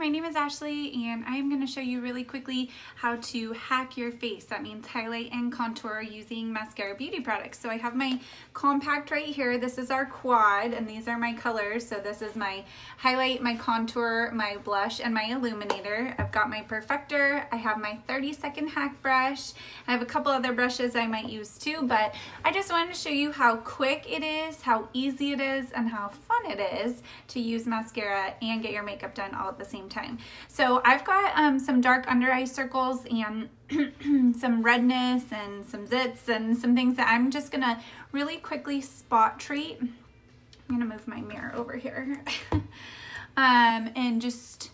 my name is Ashley and I am going to show you really quickly how to hack your face. That means highlight and contour using Maskcara Beauty products. So I have my compact right here. This is our quad and these are my colors. So this is my highlight, my contour, my blush, and my illuminator. I've got my perfector. I have my 30-second hack brush. I have a couple other brushes I might use too, but I just wanted to show you how quick it is, how easy it is, and how fun it is to use mascara and get your makeup done all at the same time. So I've got some dark under eye circles and some redness and some zits and some things that I'm just gonna really quickly spot treat. I'm gonna move my mirror over here and just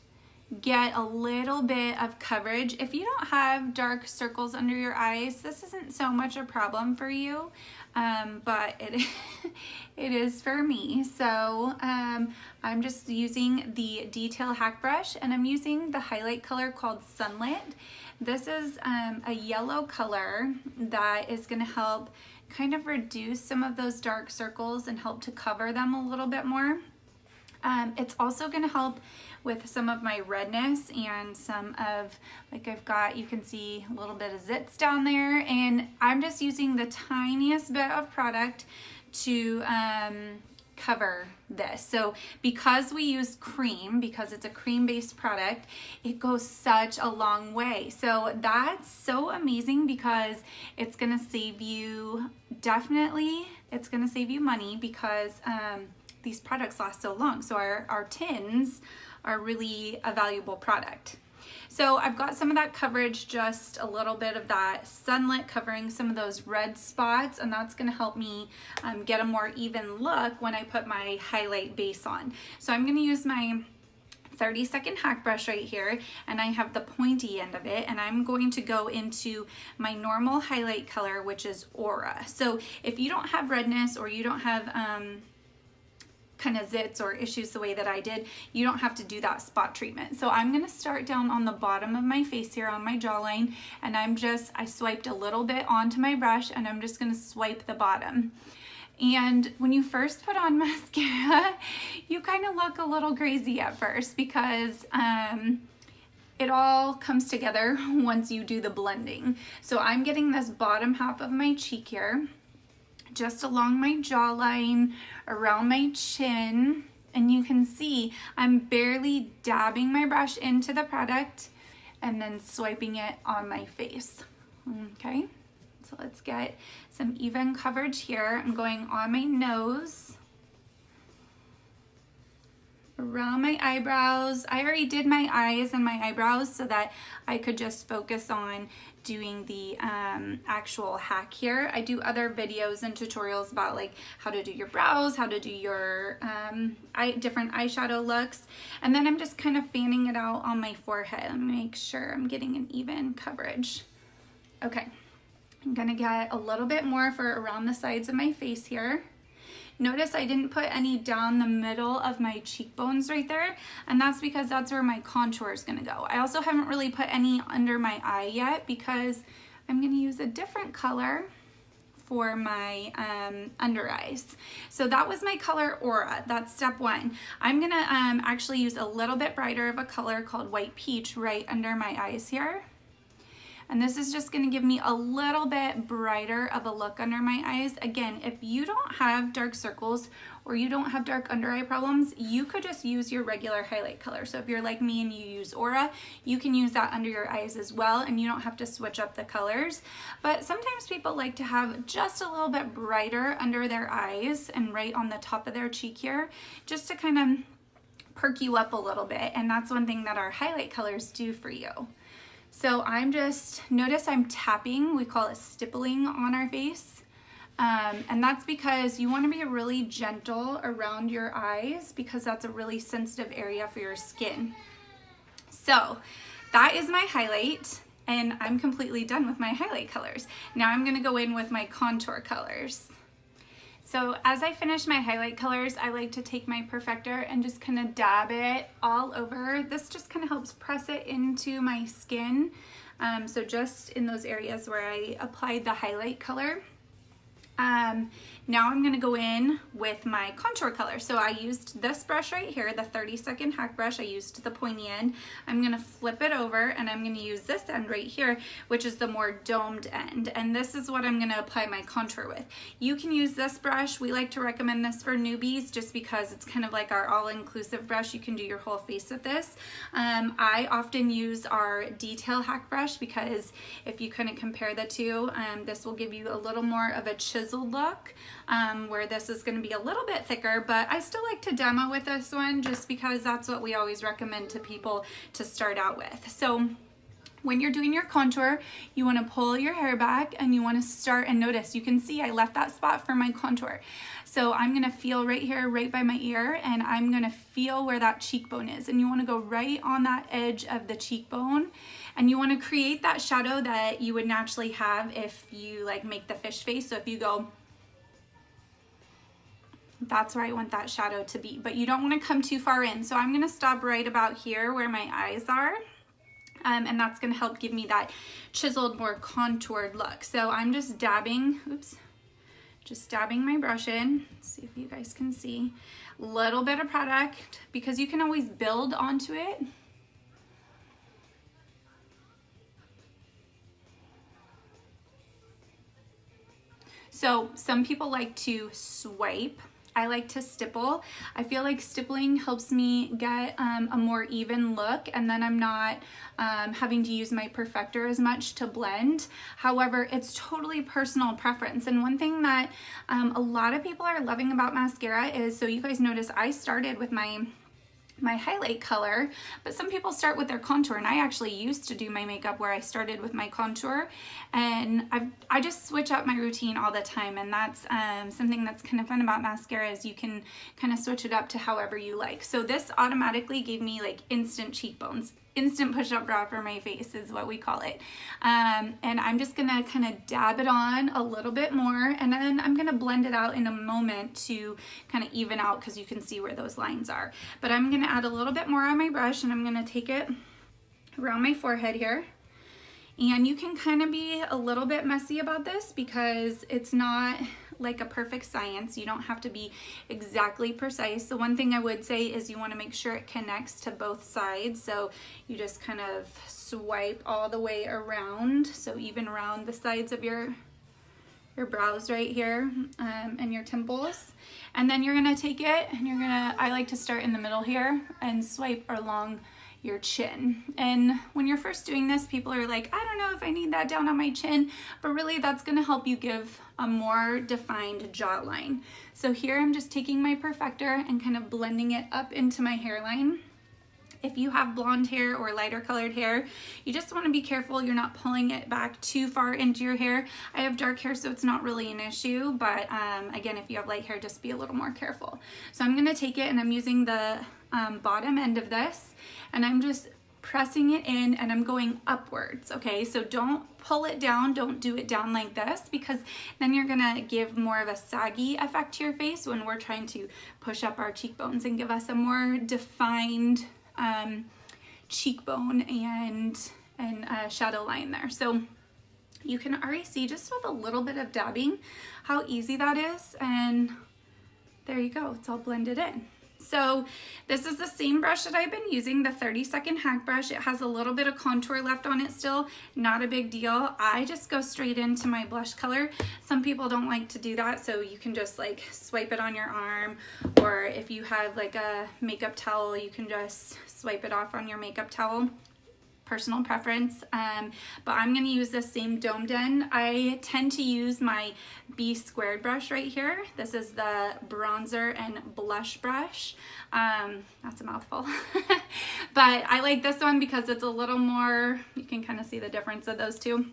get a little bit of coverage. If you don't have dark circles under your eyes, this isn't so much a problem for you, but it is for me. So I'm just using the Detail Hack Brush and I'm using the highlight color called Sunlit. This is a yellow color that is going to help kind of reduce some of those dark circles and help to cover them a little bit more. It's also going to help with some of my redness and some of, like I've got, you can see a little bit of zits down there, and I'm just using the tiniest bit of product to cover this. So because we use cream, because it's a cream-based product, it goes such a long way. So that's so amazing because it's gonna save you, definitely, it's gonna save you money because these products last so long. So our tins are really a valuable product. So I've got some of that coverage, just a little bit of that sunlit covering some of those red spots, and that's gonna help me get a more even look when I put my highlight base on. So I'm gonna use my 30-second hack brush right here, and I have the pointy end of it, and I'm going to go into my normal highlight color, which is Aura. So if you don't have redness or you don't have kind of zits or issues the way that I did, you don't have to do that spot treatment. So I'm gonna start down on the bottom of my face here on my jawline, and I swiped a little bit onto my brush and I'm just gonna swipe the bottom. And when you first put on mascara, you kind of look a little crazy at first because it all comes together once you do the blending. So I'm getting this bottom half of my cheek here, just along my jawline, around my chin, and you can see I'm barely dabbing my brush into the product and then swiping it on my face. Okay, so let's get some even coverage here. I'm going on my nose, around my eyebrows. I already did my eyes and my eyebrows so that I could just focus on doing the actual hack here. I do other videos and tutorials about like how to do your brows, how to do your different eyeshadow looks, and then I'm just kind of fanning it out on my forehead and make sure I'm getting an even coverage. Okay, I'm gonna get a little bit more for around the sides of my face here. Notice I didn't put any down the middle of my cheekbones right there, and that's because that's where my contour is gonna go. I also haven't really put any under my eye yet because I'm gonna use a different color for my under eyes. So that was my color Aura, that's step one. I'm gonna actually use a little bit brighter of a color called White Peach right under my eyes here. And this is just gonna give me a little bit brighter of a look under my eyes. Again, if you don't have dark circles or you don't have dark under eye problems, you could just use your regular highlight color. So if you're like me and you use Aura, you can use that under your eyes as well, and you don't have to switch up the colors. But sometimes people like to have just a little bit brighter under their eyes and right on the top of their cheek here, just to kind of perk you up a little bit. And that's one thing that our highlight colors do for you. So I'm just, notice I'm tapping, we call it stippling on our face. And that's because you want to be really gentle around your eyes because that's a really sensitive area for your skin. So that is my highlight, and I'm completely done with my highlight colors. Now I'm going to go in with my contour colors. So as I finish my highlight colors, I like to take my perfector and just kind of dab it all over. This just kind of helps press it into my skin. So just in those areas where I applied the highlight color. Now I'm gonna go in with my contour color. So I used this brush right here, the 30-second HAC brush. I used the pointy end. I'm gonna flip it over and I'm gonna use this end right here, which is the more domed end. And this is what I'm gonna apply my contour with. You can use this brush. We like to recommend this for newbies just because it's kind of like our all-inclusive brush. You can do your whole face with this. I often use our detail HAC brush because if you kind of compare the two, this will give you a little more of a chiseled look, where this is going to be a little bit thicker, but I still like to demo with this one just because that's what we always recommend to people to start out with. So when you're doing your contour, you want to pull your hair back and you want to start, and notice, you can see I left that spot for my contour. So I'm going to feel right here, right by my ear, and I'm going to feel where that cheekbone is. And you want to go right on that edge of the cheekbone. And you want to create that shadow that you would naturally have if you like make the fish face. So if you go, that's where I want that shadow to be. But you don't want to come too far in. So I'm going to stop right about here where my eyes are. And that's going to help give me that chiseled, more contoured look. So I'm just dabbing, just dabbing my brush in. See if you guys can see. Little bit of product because you can always build onto it. So some people like to swipe. I like to stipple. I feel like stippling helps me get a more even look, and then I'm not having to use my perfector as much to blend. However, it's totally personal preference. And one thing that a lot of people are loving about mascara is, so you guys notice I started with my highlight color, but some people start with their contour, and I actually used to do my makeup where I started with my contour, and I just switch up my routine all the time. And that's something that's kind of fun about mascara, is you can kind of switch it up to however you like. So this automatically gave me like instant cheekbones. Instant push-up brow for my face is what we call it. And I'm just gonna kind of dab it on a little bit more, and then I'm gonna blend it out in a moment to kind of even out, because you can see where those lines are. But I'm gonna add a little bit more on my brush, and I'm gonna take it around my forehead here. And you can kind of be a little bit messy about this because it's not like a perfect science. You don't have to be exactly precise. The one thing I would say is you want to make sure it connects to both sides. So you just kind of swipe all the way around. So even around the sides of your brows right here, and your temples. And then you're gonna take it and I like to start in the middle here and swipe along your chin. And when you're first doing this, people are like, I don't know if I need that down on my chin, but really that's gonna help you give a more defined jawline. So here I'm just taking my perfector and kind of blending it up into my hairline. If you have blonde hair or lighter colored hair, you just want to be careful you're not pulling it back too far into your hair. I have dark hair, so it's not really an issue, but again, if you have light hair, just be a little more careful. So I'm going to take it, and I'm using the bottom end of this, and I'm just pressing it in, and I'm going upwards. Okay, so don't pull it down, don't do it down like this, because then you're gonna give more of a saggy effect to your face when we're trying to push up our cheekbones and give us a more defined cheekbone and shadow line there. So you can already see just with a little bit of dabbing how easy that is, and there you go, it's all blended in. So this is the same brush that I've been using, the 30-second HAC brush. It has a little bit of contour left on it still, not a big deal. I just go straight into my blush color. Some people don't like to do that, so you can just like swipe it on your arm, or if you have like a makeup towel, you can just swipe it off on your makeup towel. Personal preference, but I'm going to use the same domed end. I tend to use my B squared brush right here. This is the bronzer and blush brush. That's a mouthful. But I like this one because it's a little more, you can kind of see the difference of those two.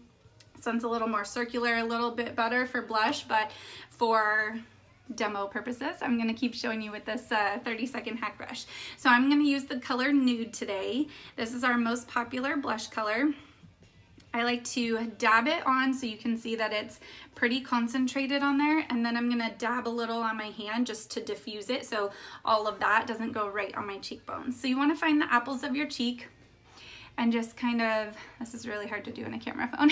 This one's a little more circular, a little bit better for blush, but for demo purposes, I'm going to keep showing you with this 30-second HAC brush. So I'm going to use the color Nude today. This is our most popular blush color. I like to dab it on so you can see that it's pretty concentrated on there, and then I'm going to dab a little on my hand just to diffuse it so all of that doesn't go right on my cheekbones. So you want to find the apples of your cheek and just kind of, this is really hard to do in a camera phone.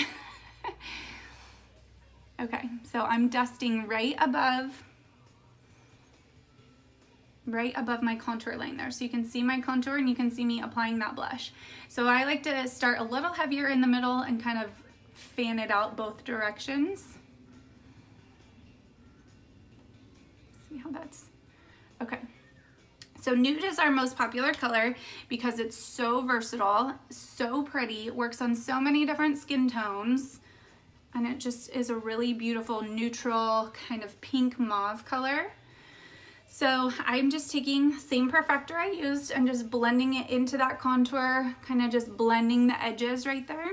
Okay, so I'm dusting right above right above my contour line there. So you can see my contour and you can see me applying that blush. So I like to start a little heavier in the middle and kind of fan it out both directions. See how that's, okay. So nude is our most popular color because it's so versatile, so pretty, works on so many different skin tones, and it just is a really beautiful neutral kind of pink mauve color. So I'm just taking same perfector I used and just blending it into that contour, kind of just blending the edges right there.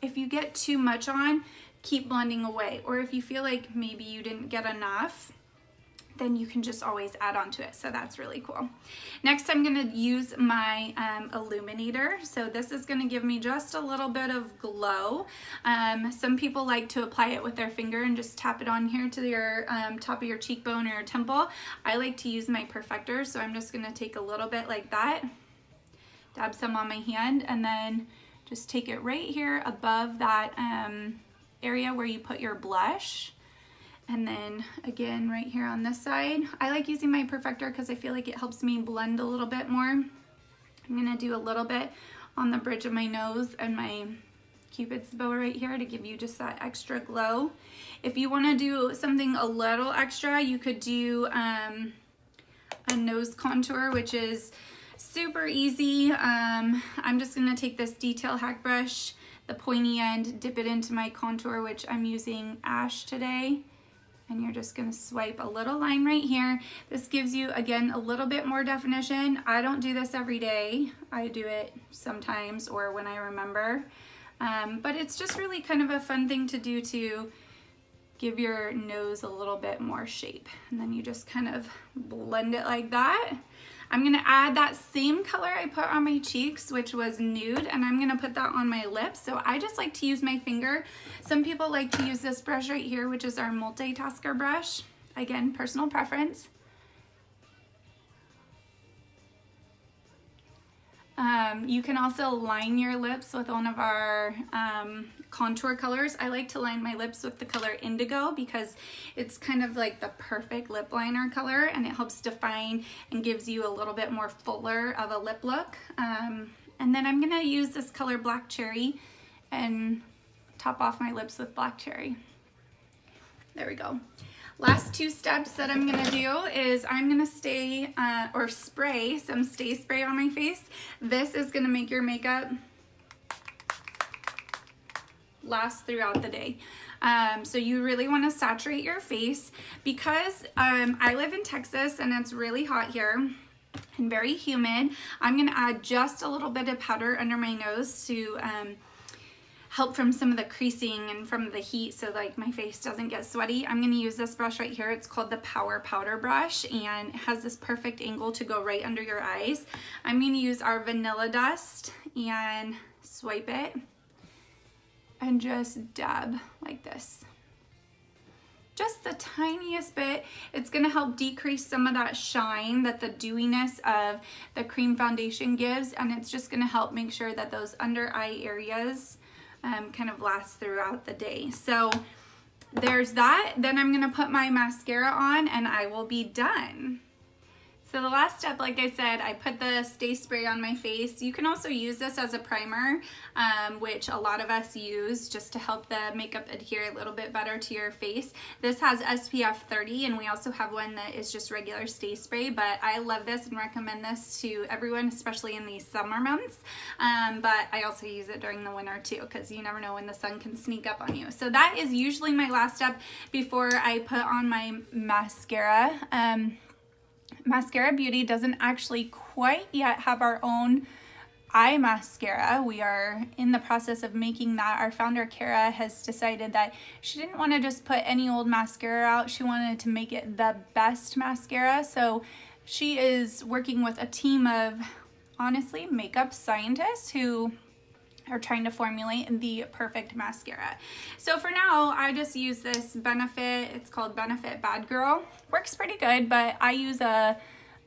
If you get too much on, keep blending away. Or if you feel like maybe you didn't get enough, then you can just always add on to it. So that's really cool. Next, I'm gonna use my illuminator. So this is gonna give me just a little bit of glow. Some people like to apply it with their finger and just tap it on here to your top of your cheekbone or your temple. I like to use my perfector, so I'm just gonna take a little bit like that, dab some on my hand, and then just take it right here above that area where you put your blush. And then again, right here on this side, I like using my perfector because I feel like it helps me blend a little bit more. I'm gonna do a little bit on the bridge of my nose and my Cupid's bow right here to give you just that extra glow. If you wanna do something a little extra, you could do a nose contour, which is super easy. I'm just gonna take this detail hack brush, the pointy end, dip it into my contour, which I'm using Ash today. And you're just gonna swipe a little line right here. This gives you, again, a little bit more definition. I don't do this every day. I do it sometimes or when I remember. But it's just really kind of a fun thing to do to give your nose a little bit more shape. And then you just kind of blend it like that. I'm gonna add that same color I put on my cheeks, which was nude, and I'm gonna put that on my lips. So I just like to use my finger. Some people like to use this brush right here, which is our multitasker brush. Again, personal preference. You can also line your lips with one of our contour colors. I like to line my lips with the color Indigo because it's kind of like the perfect lip liner color, and it helps define and gives you a little bit more fuller of a lip look. And then I'm gonna use this color Black Cherry and top off my lips with Black Cherry. There we go. Last two steps that I'm gonna do is I'm gonna spray some Stay Spray on my face. This is gonna make your makeup last throughout the day. So you really wanna saturate your face because I live in Texas and it's really hot here and very humid. I'm gonna add just a little bit of powder under my nose to help from some of the creasing and from the heat so like my face doesn't get sweaty. I'm gonna use this brush right here. It's called the Power Powder Brush and it has this perfect angle to go right under your eyes. I'm gonna use our Vanilla Dust and swipe it and just dab like this. Just the tiniest bit. It's gonna help decrease some of that shine that the dewiness of the cream foundation gives, and it's just gonna help make sure that those under eye areas kind of last throughout the day. So there's that. Then I'm gonna put my mascara on and I will be done. So the last step, like I said, I put the Stay Spray on my face. You can also use this as a primer, which a lot of us use just to help the makeup adhere a little bit better to your face. This has SPF 30, and we also have one that is just regular Stay Spray, but I love this and recommend this to everyone, especially in these summer months. But I also use it during the winter too, because you never know when the sun can sneak up on you. So that is usually my last step before I put on my mascara. Maskcara Beauty doesn't actually quite yet have our own eye mascara. We are in the process of making that. Our founder, Kara, has decided that she didn't want to just put any old mascara out. She wanted to make it the best mascara. So she is working with a team of, honestly, makeup scientists who are trying to formulate the perfect mascara. So for now, I just use this Benefit. It's called Benefit Bad Girl. Works pretty good, but I use a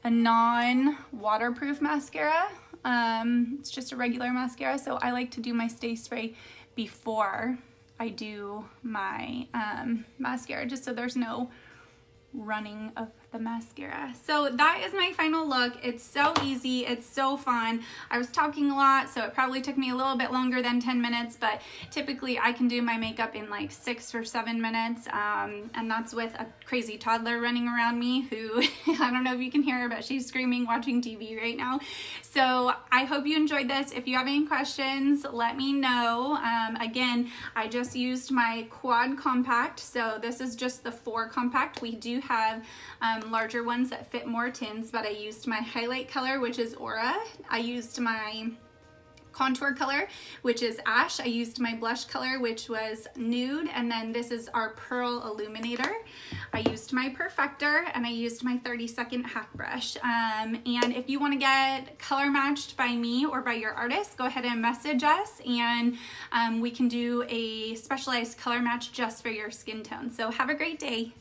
non-waterproof mascara. It's just a regular mascara, so I like to do my Stay Spray before I do my mascara, just so there's no running of the mascara. So that is my final look. It's so easy, it's so fun. I was talking a lot, so it probably took me a little bit longer than 10 minutes, but typically I can do my makeup in like 6 or 7 minutes, and that's with a crazy toddler running around me who, I don't know if you can hear her, but she's screaming watching TV right now. So I hope you enjoyed this. If you have any questions, let me know. Again, I just used my quad compact, so this is just the 4 compact. We do have larger ones that fit more tins, but I used my highlight color, which is Aura. I used my contour color, which is Ash. I used my blush color, which was Nude, and then this is our Pearl Illuminator. I used my Perfector, and I used my 30-second HAC brush. And if you want to get color matched by me or by your artist, go ahead and message us, and we can do a specialized color match just for your skin tone. So have a great day.